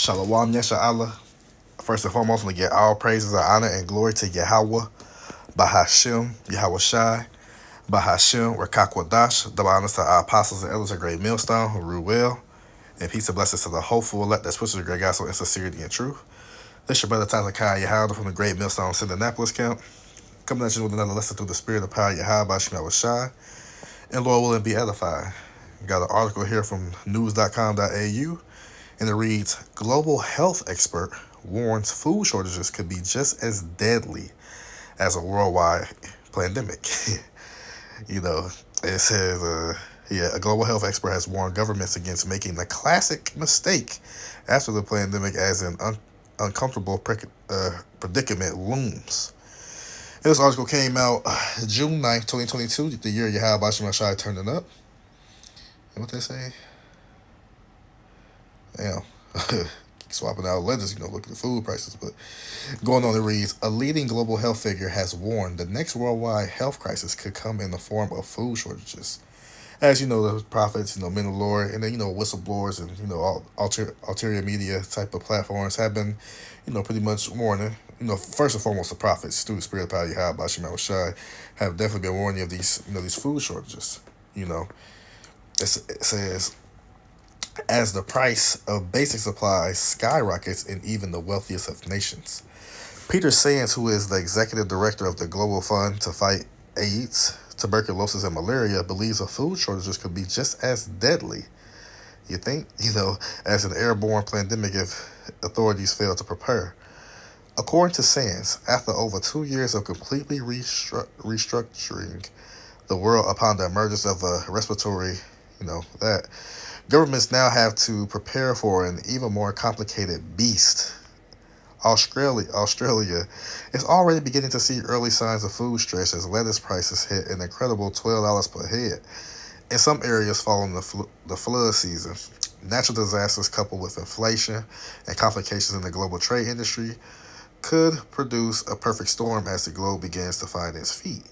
Shalom Yesha Allah. First and foremost, we get all praises and honor and glory to Yahweh, Bahashim, Yahweh Shai, Bahashim, Rekakwadash, double honors to our apostles and elders of Great Millstone who rule well, and peace and blessings to the hopeful elect that switches the great gospel in sincerity and truth. This your brother Tazakai Yahweh from the Great Millstone Indianapolis camp, coming at you with another lesson through the spirit of power Yahweh, Bahashim Yahweh Shai, and Lord willing be edified. Got an article here from news.com.au, and it reads, Global health expert warns food shortages could be just as deadly as a worldwide pandemic. It says, a global health expert has warned governments against making the classic mistake after the pandemic as an uncomfortable predicament looms. And this article came out June 9th, 2022, the year Yahweh Bashim Ashai turning up. And what they say? Damn. Swapping out letters, look at the food prices. But going on, it reads, a leading global health figure has warned the next worldwide health crisis could come in the form of food shortages. As you know, the prophets, men of the Lord, and then, whistleblowers and, all ulterior media type of platforms have been, pretty much warning. First and foremost, the prophets, through the spirit of power, Yahweh, Bashim Shai, have definitely been warning of these, these food shortages. It says, as the price of basic supplies skyrockets in even the wealthiest of nations. Peter Sands, who is the executive director of the Global Fund to fight AIDS, tuberculosis, and malaria, believes the food shortages could be just as deadly, you think, as an airborne pandemic if authorities fail to prepare. According to Sands, after over 2 years of completely restructuring the world upon the emergence of a respiratory, that governments now have to prepare for an even more complicated beast. Australia is already beginning to see early signs of food stress as lettuce prices hit an incredible $12 per head. In some areas following the flood season, natural disasters coupled with inflation and complications in the global trade industry could produce a perfect storm as the globe begins to find its feet,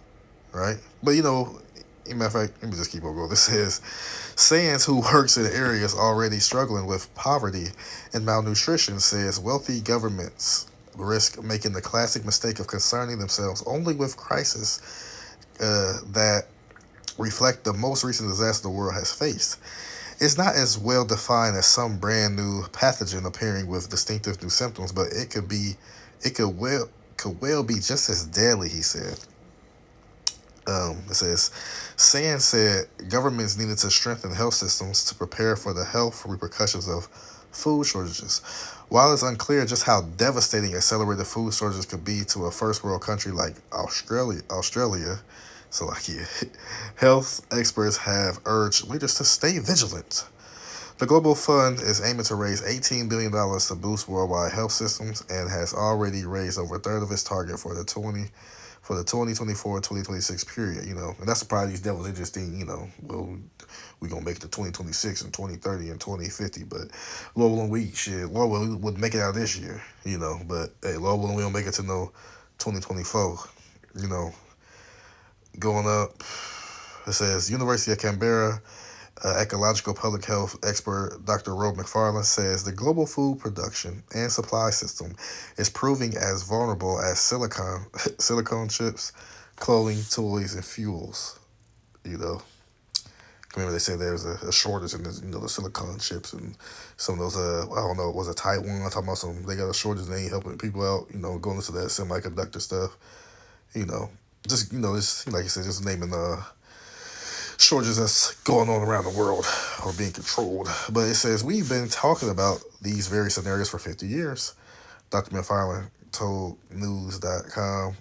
right? But matter of fact, let me just keep on going. This says, Sands, who works in areas already struggling with poverty and malnutrition, says wealthy governments risk making the classic mistake of concerning themselves only with crises that reflect the most recent disaster the world has faced. It's not as well defined as some brand new pathogen appearing with distinctive new symptoms, but it could well be just as deadly, he said. It says, Sands said governments needed to strengthen health systems to prepare for the health repercussions of food shortages. While it's unclear just how devastating accelerated food shortages could be to a first world country like Australia, health experts have urged leaders to stay vigilant. The Global Fund is aiming to raise $18 billion to boost worldwide health systems and has already raised over a third of its target for the 2024-2026 period, and that's probably these devils interesting, well, we're going to make it to 2026 and 2030 and 2050, but Lord willing, Lord willing, we would make it out this year, but hey, Lord willing, we don't make it to no 2024, going up. It says, University of Canberra ecological public health expert Dr. Rob McFarlane says the global food production and supply system is proving as vulnerable as silicone chips, clothing, toys, and fuels. Remember they said there's a shortage in the silicone chips and some of those I don't know, was it Taiwan talking about they got a shortage and they ain't helping people out, going into that semiconductor stuff. Just it's like you said, just naming shortages that's going on around the world or being controlled. But it says, we've been talking about these various scenarios for 50 years. Dr. McFarlane told news.com.au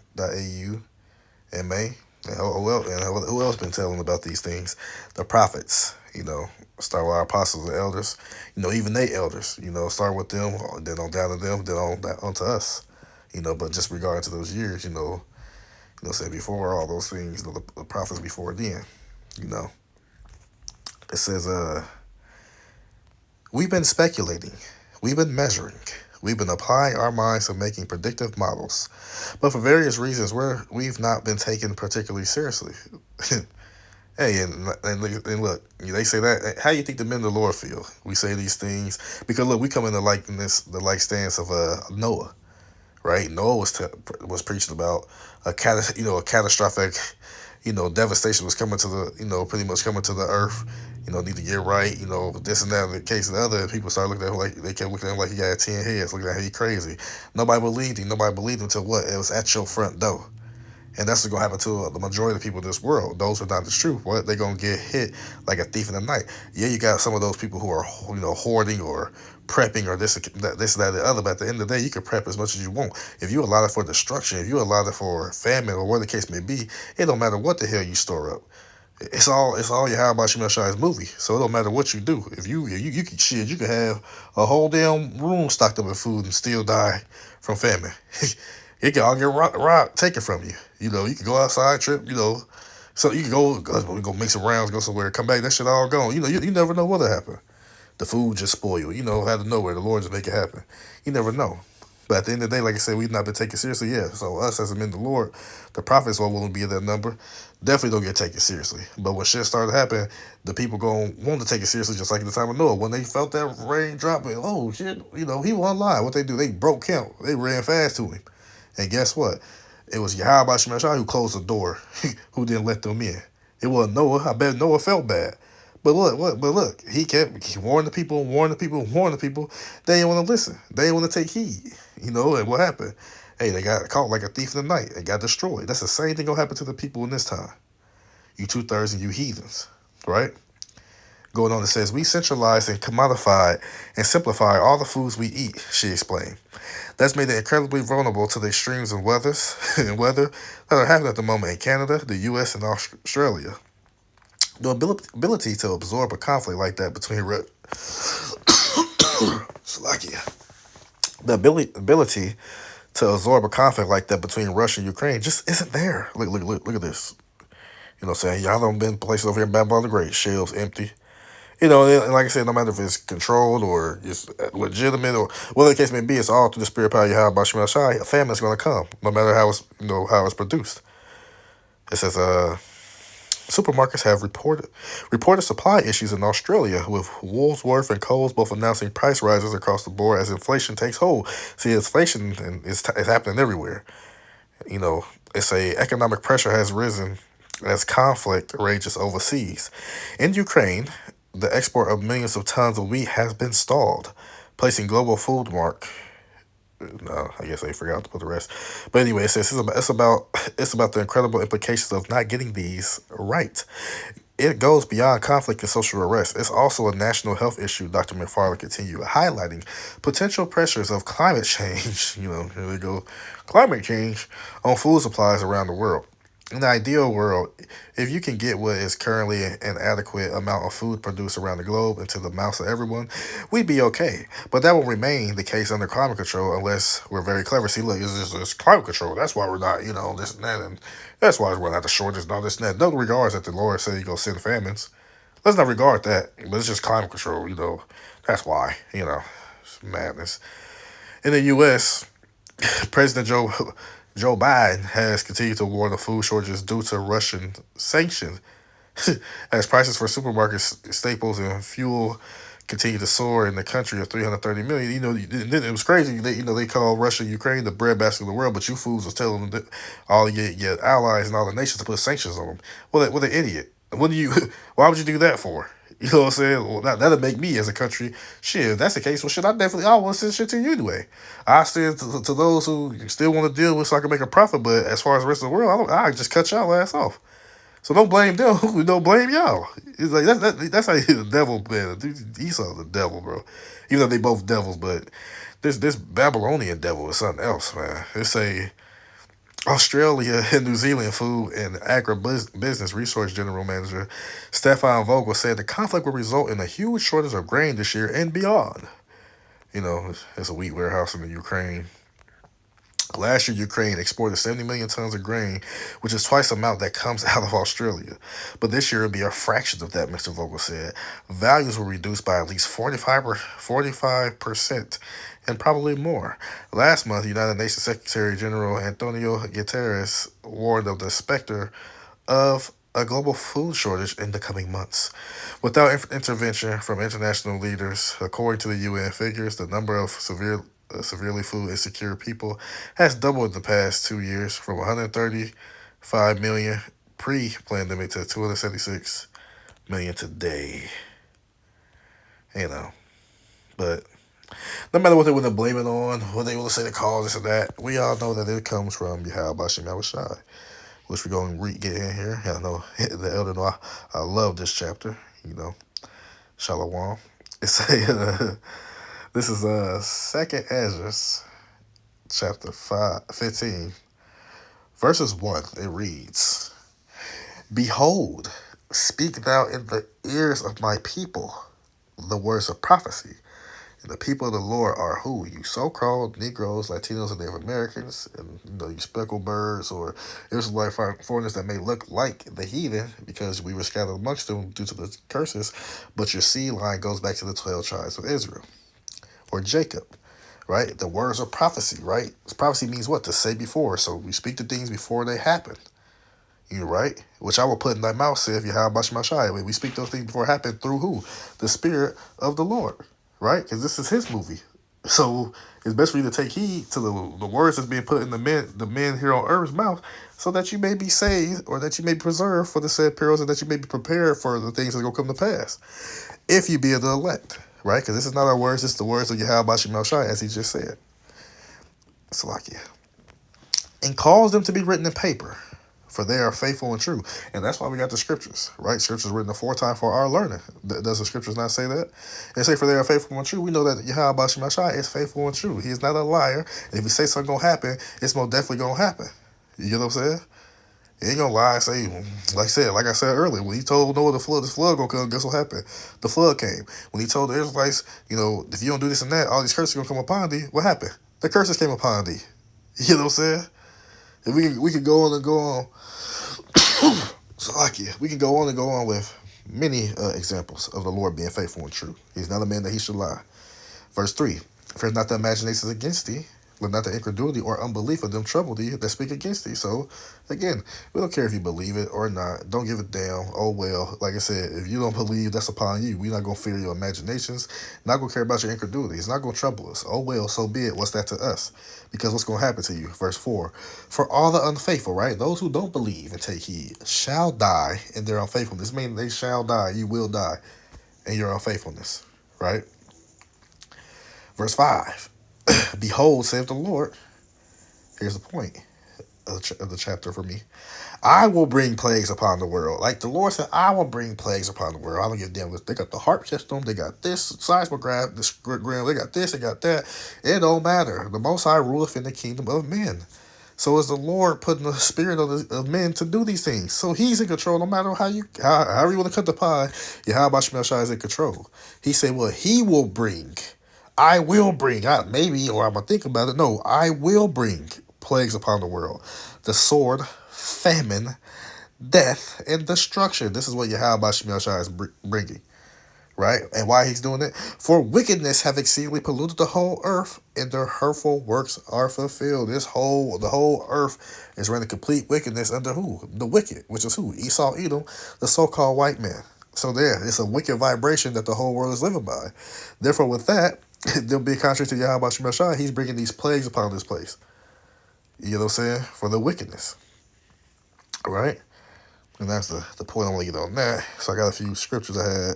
in May. And who else been telling about these things? The prophets, start with our apostles and elders. Even they elders, start with them, then on down to them, then on to us. But just regarding to those years, said before all those things, the prophets before then. It says, we've been speculating, we've been measuring, we've been applying our minds to making predictive models, but for various reasons we've not been taken particularly seriously. Hey, and look, they say that. How you think the men of the Lord feel? We say these things because look, we come in the like stance of Noah, right? Noah was preaching about a catastrophic, devastation was coming to the, pretty much coming to the earth. Need to get right. This and that. In the case of the other, people started looking at him like they kept looking at him like he had 10 heads, looking at him he crazy. Nobody believed him. Nobody believed him until what? It was at your front door. And that's what's gonna happen to the majority of the people in this world. Those who are not the truth, what they're gonna get hit like a thief in the night. Yeah, you got some of those people who are hoarding or prepping or that, the other. But at the end of the day, you can prep as much as you want. If you allow it for destruction, if you allow it for famine or whatever the case may be, it don't matter what the hell you store up. It's all your How About You Shai's movie. So it don't matter what you do. If you can shit, you can have a whole damn room stocked up with food and still die from famine. It can all get taken from you. You can go outside, trip, so you can go make some rounds, go somewhere, come back, that shit all gone. You never know what'll happen. The food just spoil. Out of nowhere, the Lord just make it happen. You never know. But at the end of the day, like I said, we've not been taken seriously. Yeah. So us as a men of the Lord, the prophets won't willing to be in that number. Definitely don't get taken seriously. But when shit started to happen, the people going to want to take it seriously, just like at the time of Noah. When they felt that rain dropping, oh shit, he wasn't lying. What they do, they broke camp. They ran fast to him. And guess what? It was Yahweh Shemashah who closed the door, who didn't let them in. It wasn't Noah. I bet Noah felt bad. But look, he warned the people, warned the people, warned the people. They didn't want to listen. They didn't want to take heed. And what happened? Hey, they got caught like a thief in the night. They got destroyed. That's the same thing gonna happen to the people in this time. You two-thirds and you heathens, right? Going on, it says, we centralized and commodified and simplified all the foods we eat, she explained. That's made it incredibly vulnerable to the extremes in weather that are happening at the moment in Canada, the US, and Australia. The ability to absorb a conflict like that between Slovakia. The ability to absorb a conflict like that between Russia and Ukraine just isn't there. Look at this. Saying y'all don't been places over here in Babylon the Great, shelves empty. And like I said, no matter if it's controlled or it's legitimate or whatever the case may be, it's all through the spirit power you have about Shemal Shai. A famine is going to come, no matter how it's produced. It says, supermarkets have reported supply issues in Australia, with Woolworths and Coles both announcing price rises across the board as inflation takes hold. See, inflation is happening everywhere. It's a economic pressure has risen as conflict rages overseas. In Ukraine, the export of millions of tons of wheat has been stalled, placing global food mark. No, I guess I forgot to put the rest. But anyway, it says it's about the incredible implications of not getting these right. It goes beyond conflict and social unrest. It's also a national health issue, Dr. McFarland continued, highlighting potential pressures of climate change, here we go, climate change on food supplies around the world. In the ideal world, if you can get what is currently an adequate amount of food produced around the globe into the mouths of everyone, we'd be okay. But that will remain the case under climate control unless we're very clever. See, look, it's climate control. That's why we're not, this and that, and that's why we're not the shortest and all this and that. No regards that the Lord said He gonna send famines. Let's not regard that, but it's just climate control. That's why. It's madness. In the U.S., President Joe Biden has continued to warn of food shortages due to Russian sanctions, as prices for supermarket staples and fuel continue to soar in the country of 330 million. It was crazy. They call Russia and Ukraine the breadbasket of the world, but you fools was telling them that all your allies and all the nations to put sanctions on them. What an idiot. What do you? Why would you do that for? You know what I'm saying? Well, that'll make me as a country, shit, if that's the case, well, shit, I want to send shit to you anyway. I send to those who still want to deal with so I can make a profit, but as far as the rest of the world, I just cut y'all ass off. So don't blame them. Don't blame y'all. It's like that's how the devil, man. Esau the devil, bro. Even though they both devils, but this Babylonian devil is something else, man. It's a Australia and New Zealand Food and Agribusiness Resource General Manager Stefan Vogel said the conflict will result in a huge shortage of grain this year and beyond. It's a wheat warehouse in the Ukraine. Last year, Ukraine exported 70 million tons of grain, which is twice the amount that comes out of Australia. But this year, it'll be a fraction of that, Mr. Vogel said. Values were reduced by at least 45% and probably more. Last month, United Nations Secretary General Antonio Guterres warned of the specter of a global food shortage in the coming months. Without intervention from international leaders, according to the UN figures, the number of severely food insecure people has doubled in the past 2 years from 135 million pre-pandemic to 276 million today. You know, but no matter what they want to blame it on, what they want to say the cause, this or that, we all know that it comes from Yahweh Bashim Yahushai, which we're going to get in here. I know the elder know I love this chapter, Shalom. It's this is second Ezra, chapter 15, verses 1. It reads, "Behold, speak thou in the ears of my people the words of prophecy. And the people of the Lord are who? You so-called Negroes, Latinos, and Native Americans, and you speckled birds or Israelite foreigners that may look like the heathen because we were scattered amongst them due to the curses, but your seed line goes back to the 12 tribes of Israel, or Jacob." Right? The words of prophecy, right? Prophecy means what? To say before. So we speak the things before they happen. You're right. Which I will put in thy mouth, saith Yahweh Shai. We speak those things before it happen through who? The Spirit of the Lord. Right? Because this is his movie. So it's best for you to take heed to the words that's being put in the men here on earth's mouth, so that you may be saved, or that you may be preserved for the said perils, and that you may be prepared for the things that are going to come to pass, if you be of the elect. Right? Because this is not our words, it's the words of Yahweh Shai, as he just said. Salakia. And cause them to be written in paper, for they are faithful and true. And that's why we got the scriptures, right? Scriptures written aforetime for our learning. Does the scriptures not say that? They say, for they are faithful and true. We know that Yahweh Shai is faithful and true. He is not a liar. And if he say something going to happen, it's most definitely going to happen. You get what I'm saying? He ain't going to lie and say, like I said earlier, when he told Noah this flood going to come, guess what happened? The flood came. When he told the Israelites, if you don't do this and that, all these curses are going to come upon thee, what happened? The curses came upon thee. You know what I'm saying? And we could go on and go on. So we can go on and go on with many examples of the Lord being faithful and true. He's not a man that he should lie. Verse 3, fear not the imaginations against thee, let not the incredulity or unbelief of them trouble thee that speak against thee. So, again, we don't care if you believe it or not. Don't give a damn. Oh, well, like I said, if you don't believe, that's upon you. We're not going to fear your imaginations. Not going to care about your incredulity. It's not going to trouble us. Oh, well, so be it. What's that to us? Because what's going to happen to you? Verse 4, for all the unfaithful, right? Those who don't believe and take heed shall die in their unfaithfulness. Meaning they shall die. You will die in your unfaithfulness, right? Verse 5, behold, saith the Lord. Here's the point of the chapter for me. I will bring plagues upon the world. Like the Lord said, I will bring plagues upon the world. I don't give a damn. They got the harp system. They got this seismograph, this ground. They got this. They got that. It don't matter. The Most High ruleth in the kingdom of men. So is the Lord putting the spirit of men to do these things. So he's in control no matter however you want to cut the pie. Yahweh Shai is in control. He said, well, he will bring. I will bring. Maybe, or I'm going to think about it. No, I will bring plagues upon the world. The sword, famine, death, and destruction. This is what Yahweh Shai is bringing. Right? And why he's doing it? For wickedness have exceedingly polluted the whole earth, and their hurtful works are fulfilled. The whole earth is running complete wickedness under who? The wicked, which is who? Esau, Edom, the so-called white man. So it's a wicked vibration that the whole world is living by. Therefore, with that, there'll be contrary to Yahweh Shai. He's bringing these plagues upon this place. You know what I'm saying? For the wickedness. Right? And that's the point I want to get on that. So I got a few scriptures I had.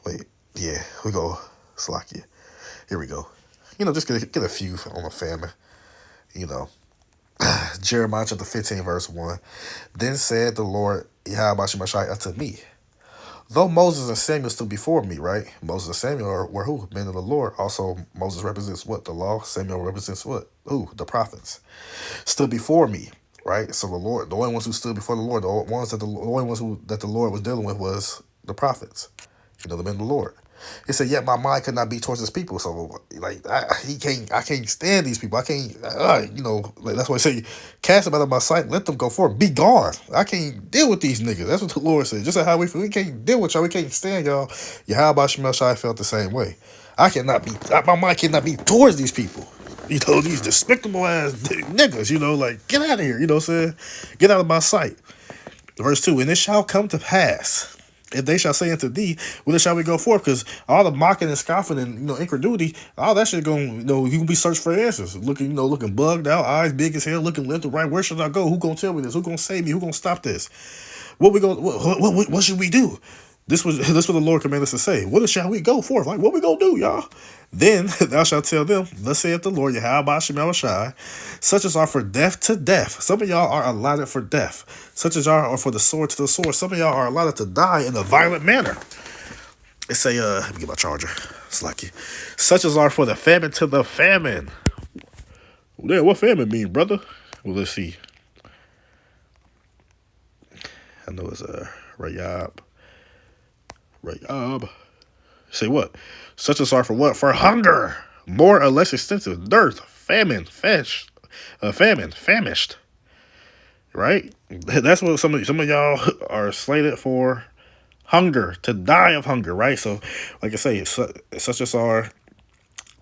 Wait, yeah, we go Slakia. Here we go. Just get a few on the famine. Jeremiah chapter 15, verse 1. Then said the Lord Yahweh Shai unto me, though Moses and Samuel stood before me, right? Moses and Samuel were who? Men of the Lord. Also, Moses represents what? The law. Samuel represents what? Who? The prophets. Stood before me, right? So the Lord, the only ones who stood before the Lord, the only ones that the Lord was dealing with was the prophets. The men of the Lord. He said, yet my mind could not be towards his people. So, I can't stand these people. I can't, that's why I say, cast them out of my sight, let them go forth, be gone. I can't deal with these niggas. That's what the Lord said. Just like how we feel, we can't deal with y'all. We can't stand y'all. Yahweh Shai felt the same way. My mind cannot be towards these people. These despicable ass niggas, get out of here. You know what I'm saying? Get out of my sight. Verse 2, and it shall come to pass, if they shall say unto thee, whither shall we go forth? Because all the mocking and scoffing and incredulity, all that shit going, you can be searching for answers, looking, looking bugged out, eyes big as hell, looking left to right. Where should I go? Who gonna tell me this? Who gonna save me? Who gonna stop this? What should we do? This what the Lord commanded us to say. What shall we go forth? Like, what we gonna do, y'all? Then thou shalt tell them, thus saith the Lord Yahweh Shemel Shai, such as are for death to death. Some of y'all are allotted for death. Such as are for the sword to the sword. Some of y'all are allotted to die in a violent manner. It say, let me get my charger. It's lucky. Such as are for the famine to the famine. Yeah, what famine mean, brother? Well, let's see. I know it's Rayab. Say what? Such as are for what? For hunger, more or less extensive, dearth, famine, famished. Right? That's what some of y'all are slated for. Hunger, to die of hunger, right? So, like I say, such as are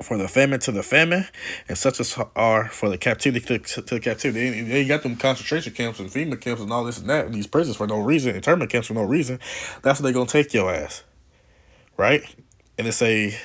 for the famine to the famine, and such as are for the captivity to captivity. They got them concentration camps and FEMA camps and all this and that, and these prisons for no reason, internment camps for no reason. That's what they're gonna take your ass, right? And it say,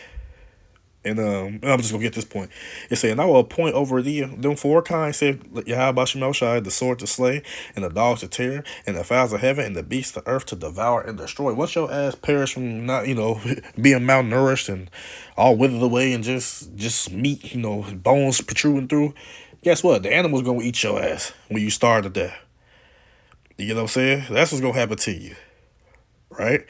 and I'm just gonna get this point. It say, and I will appoint over thee them four kinds, said Yahweh Shemel Shai, the sword to slay, and the dogs to tear, and the fowls of heaven, and the beasts of the earth to devour and destroy. Once your ass perish from not, being malnourished and all withered away and just meat, bones protruding through, guess what? The animals gonna eat your ass when you starve to death. You know what I'm saying? That's what's gonna happen to you, right?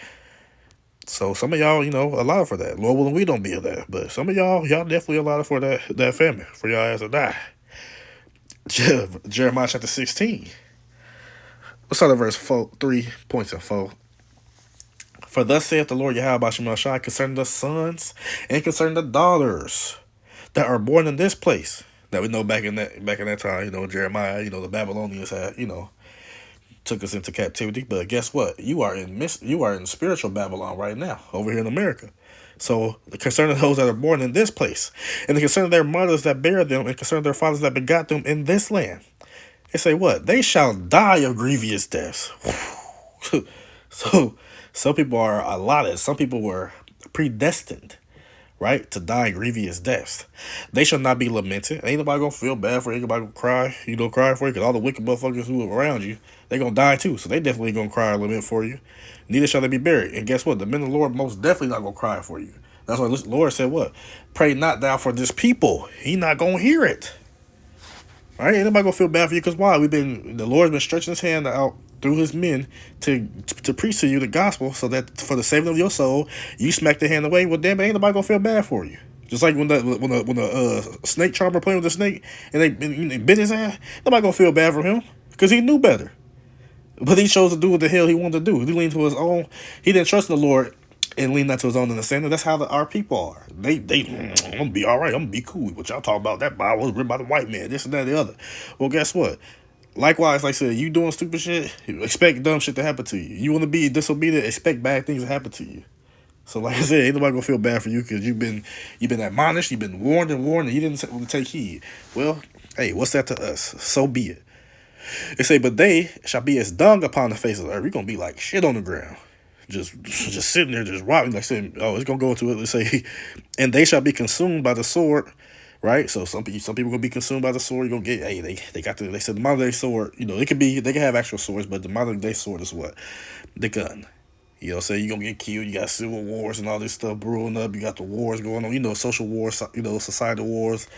So some of y'all, allowed for that. Lord willing, we don't be of that. But some of y'all definitely allowed for that famine, for y'all ass to die. Jeremiah chapter 16. Let's start at verse 4, 3 points and 4. For thus saith the Lord Yahweh Shemel Shai concerning the sons and concerning the daughters that are born in this place. That we know back in that time, Jeremiah, the Babylonians had, took us into captivity. But guess what? You are in spiritual Babylon right now, over here in America. So the concern of those that are born in this place, and the concern of their mothers that bear them, and concern of their fathers that begot them in this land. They say what? They shall die of grievous deaths. So some people are allotted. Some people were predestined, right, to die grievous deaths. They shall not be lamented. Ain't nobody gonna feel bad for you. Ain't nobody gonna cry. Cry for you, because all the wicked motherfuckers who are around you, they gonna die too. So they definitely gonna cry and lament for you. Neither shall they be buried. And guess what? The men of the Lord most definitely not gonna cry for you. That's why the Lord said what? Pray not thou for this people. He not gonna hear it. All right? Ain't nobody gonna feel bad for you, because why? The Lord's been stretching his hand out through his men to preach to you the gospel, so that for the saving of your soul, you smack the hand away. Well, damn it, ain't nobody gonna feel bad for you. Just like when the snake charmer playing with the snake and they bit his ass, nobody gonna feel bad for him, because he knew better. But he chose to do what the hell he wanted to do. He leaned to his own. He didn't trust the Lord and lean not to his own understanding. That's how our people are. I'm gonna be all right. I'm gonna be cool. What y'all talk about? That Bible was written by the white man. This and that and the other. Well, guess what? Likewise, like I said, you doing stupid shit, expect dumb shit to happen to you. You want to be disobedient, expect bad things to happen to you. So, like I said, ain't nobody gonna feel bad for you, because you've been admonished, you've been warned, and you didn't want to take heed. Well, hey, what's that to us? So be it. They say, but they shall be as dung upon the face of the earth. We're gonna be like shit on the ground, just sitting there, just rotting. Like saying, it's gonna go into it. Let's say, and they shall be consumed by the sword. Right, so some people gonna be consumed by the sword. You're gonna get, hey, they said the modern day sword. They can have actual swords, but the modern day sword is what? The gun. Say you're gonna get killed. You got civil wars and all this stuff brewing up. You got the wars going on. Social wars. Societal wars,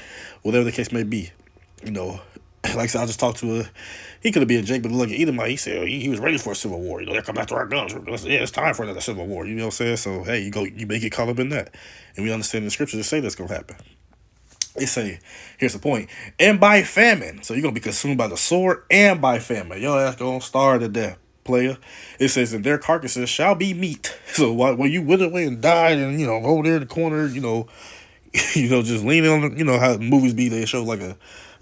whatever the case may be. Like I said, I just talked to he could have been a Jake, but look at Edomite. He said he was ready for a civil war. They're coming after our guns. Yeah, it's time for another civil war. You know what I'm saying? So hey, you may get caught up in that, and we understand the scriptures that say that's gonna happen. They say, here's the point, and by famine. So you're going to be consumed by the sword and by famine. Your ass going to starve to death, player. It says, and their carcasses shall be meat. So when you wither away and died and, over there in the corner, just leaning on the, how movies be, they show like a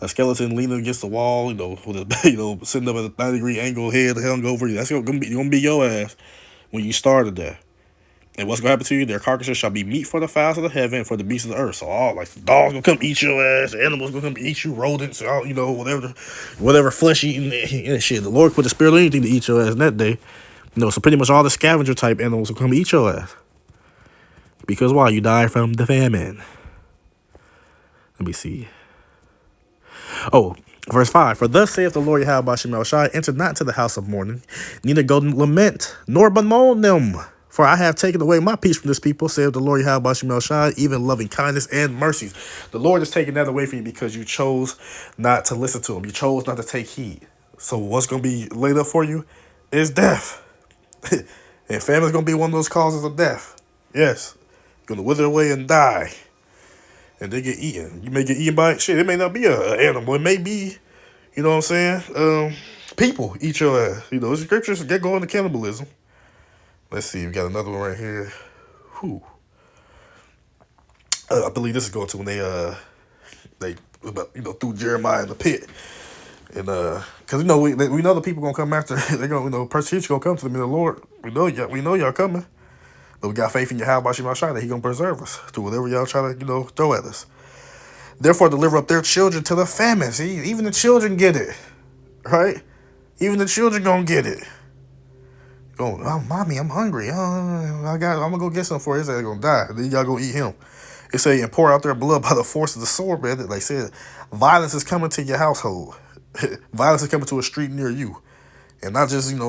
skeleton leaning against the wall, with a, sitting up at a 90-degree angle, head hung over you. That's going to be your ass when you starve to death. And what's gonna happen to you? Their carcasses shall be meat for the fowls of the heaven and for the beasts of the earth. So all like the dogs gonna come eat your ass, the animals gonna come eat you, rodents, all whatever flesh eating and shit. The Lord put the spirit of anything to eat your ass in that day. So pretty much all the scavenger type animals will come eat your ass. Because why? You die from the famine. Let me see. Oh, verse 5. For thus saith the Lord Yahweh Shem Shai, enter not into the house of mourning, neither go lament, nor bemoan them. For I have taken away my peace from this people, saith the Lord Yahweh Shem Shai, even loving kindness and mercies. The Lord is taking that away from you because you chose not to listen to him. You chose not to take heed. So what's going to be laid up for you is death. And famine is going to be one of those causes of death. Yes. You're going to wither away and die. And they get eaten. You may get eaten by shit. It may not be an animal. It may be, you know what I'm saying? People eat your ass. The scriptures get going to cannibalism. Let's see. We got another one right here. Whew. I believe this is going to when they threw Jeremiah in the pit. And because we know the people gonna come after. They're gonna persecution gonna come to them in the Lord. We know y'all coming. But we got faith in Yahweh Shem Shai that he gonna preserve us through whatever y'all try to throw at us. Therefore, deliver up their children to the famine. See, even the children get it, right? Even the children gonna get it. Going, oh, mommy, I'm hungry. I'm gonna go get something for his ass. Gonna die. Then y'all gonna eat him. It say, and pour out their blood by the force of the sword, man. Like I said, violence is coming to your household. Violence is coming to a street near you. And not just, it's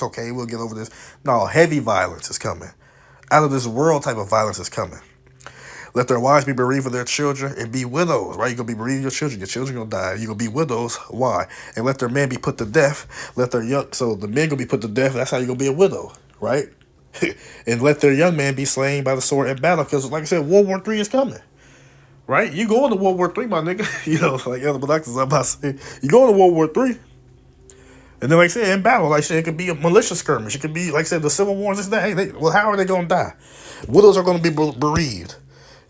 okay, we'll get over this. No, heavy violence is coming. Out of this world type of violence is coming. Let their wives be bereaved of their children and be widows, right? You're going to be bereaved of your children going to die. You're going to be widows. Why? And let their men be put to death. So the men going to be put to death. That's how you're going to be a widow, right? And let their young man be slain by the sword in battle. Because, like I said, World War III is coming. Right? You going to World War III, my nigga. Like other doctors I'm about to say. You going to World War III. And then, like I said, in battle, like I said, it could be a militia skirmish. It could be, like I said, the civil wars. This, that. Hey, how are they going to die? Widows are going to be bereaved.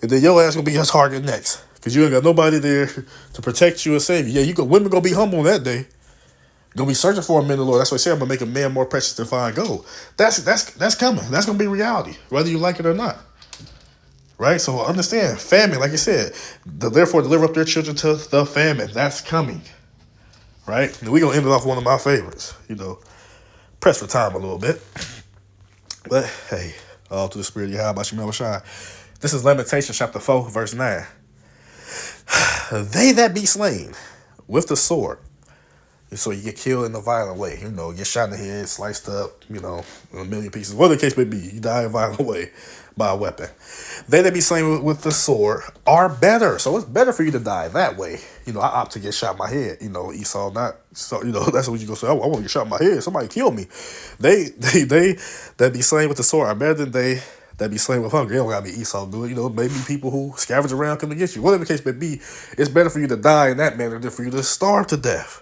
And then your ass going to be your target next. Because you ain't got nobody there to protect you and save you. Yeah, women going to be humble that day. Going to be searching for a man of the Lord. That's why I say I'm going to make a man more precious than fine gold. That's coming. That's going to be reality, whether you like it or not. Right? So understand, famine, like you said, therefore deliver up their children to the famine. That's coming. Right? And we're going to end it off with one of my favorites. Press for time a little bit. But, hey, all to the spirit of Yahweh Shem Shai. This is Lamentations chapter 4, verse 9. They that be slain with the sword. So you get killed in a violent way. Get shot in the head, sliced up, in a million pieces. Whatever the case may be, you die in a violent way by a weapon. They that be slain with the sword are better. So it's better for you to die that way. I opt to get shot in my head. Esau not. So, that's what you go say. I want to get shot in my head. Somebody kill me. They that be slain with the sword are better than they that be slain with hunger. It don't gotta be Esau do it. Maybe people who scavenge around come to get you. Whatever the case may be, it's better for you to die in that manner than for you to starve to death.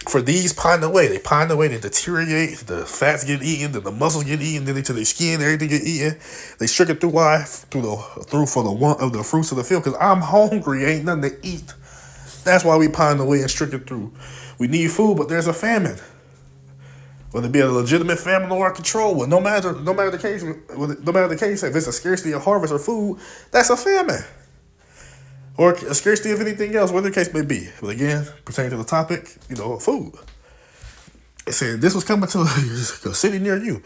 For these pine away. They pine away. They deteriorate. The fats get eaten. Then the muscles get eaten. Then into their skin, everything get eaten. They stricken through why? Through for the want of the fruits of the field. Because I'm hungry. Ain't nothing to eat. That's why we pine away and stricken through. We need food, but there's a famine. Whether it be a legitimate famine or a control one, no matter the case, if it's a scarcity of harvest or food, that's a famine. Or a scarcity of anything else, whatever the case may be. But again, pertaining to the topic, food. It said, this was coming to a city near you.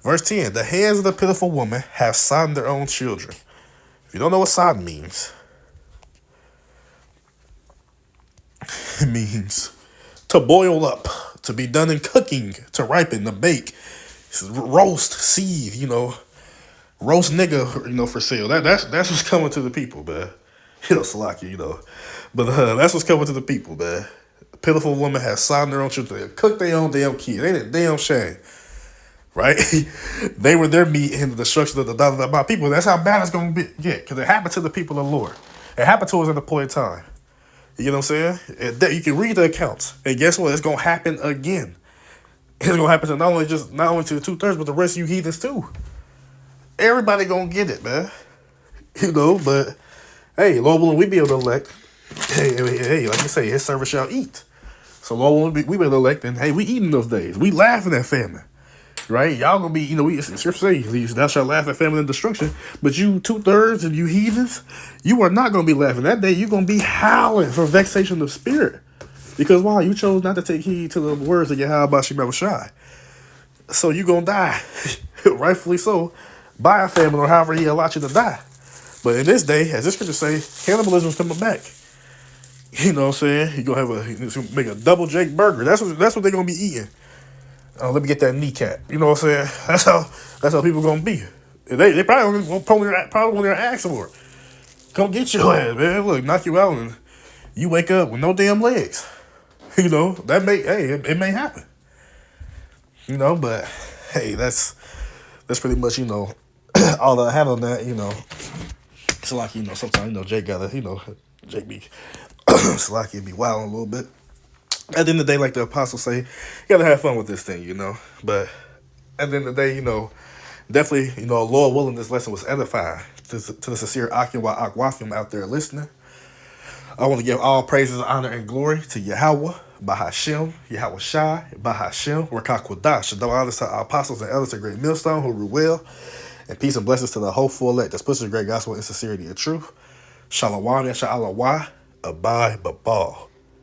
Verse 10, the hands of the pitiful woman have sodden their own children. If you don't know what sodden means, it means to boil up, to be done in cooking, to ripen, to bake, roast, seethe, roast nigga, for sale. That's what's coming to the people, man. Salaki, But that's what's coming to the people, man. A pitiful woman has sodden their own children. They cook their own damn kids. Ain't it damn shame? Right? They were their meat in the destruction of the people. That's how bad it's going to get. Because it happened to the people of the Lord. It happened to us at a point in time. You know what I'm saying? You can read the accounts. And guess what? It's going to happen again. It's going to happen to not only to the 2/3, but the rest of you heathens too. Everybody going to get it, man. But... hey, Lord willing, we be able to elect. Hey, like you say, his servant shall eat. So Lord willing, we be able to elect, and hey, we eating those days. We laughing at famine. right? Y'all gonna be, we scripture say, thou shalt laugh at famine and destruction, but you 2/3 of you heathens, you are not gonna be laughing. That day you're gonna be howling for vexation of spirit. Because why? You chose not to take heed to the words of Yahweh Shema Shai. So you gonna die. Rightfully so, by a famine or however he allowed you to die. But in this day, as this scripture say, cannibalism is coming back. You know what I'm saying? You're gonna make a double Jake burger. That's what they're gonna be eating. Let me get that kneecap. You know what I'm saying? That's how people gonna be. They probably won't probably won't even ask for it. Come get your ass, man. Look, knock you out and you wake up with no damn legs. It may happen. But hey, that's pretty much, all I had on that, It's like, sometimes, Jake gotta, Jake be, it's like he'd be wilding a little bit. At the end of the day, like the apostles say, you gotta have fun with this thing, But at the end of the day, definitely, Lord willing, this lesson was edifying to the sincere Akwafim out there listening. I want to give all praises, honor, and glory to Yahweh, Bahashem, Yahweh Shai, Bahashem, Rakakwadash. Shadam honors to our apostles and elders of Great Millstone who rule well, and peace and blessings to the hopeful elect that's pushing the great gospel in sincerity and truth. Shalom, Yasha'Allah, Abai, Babal.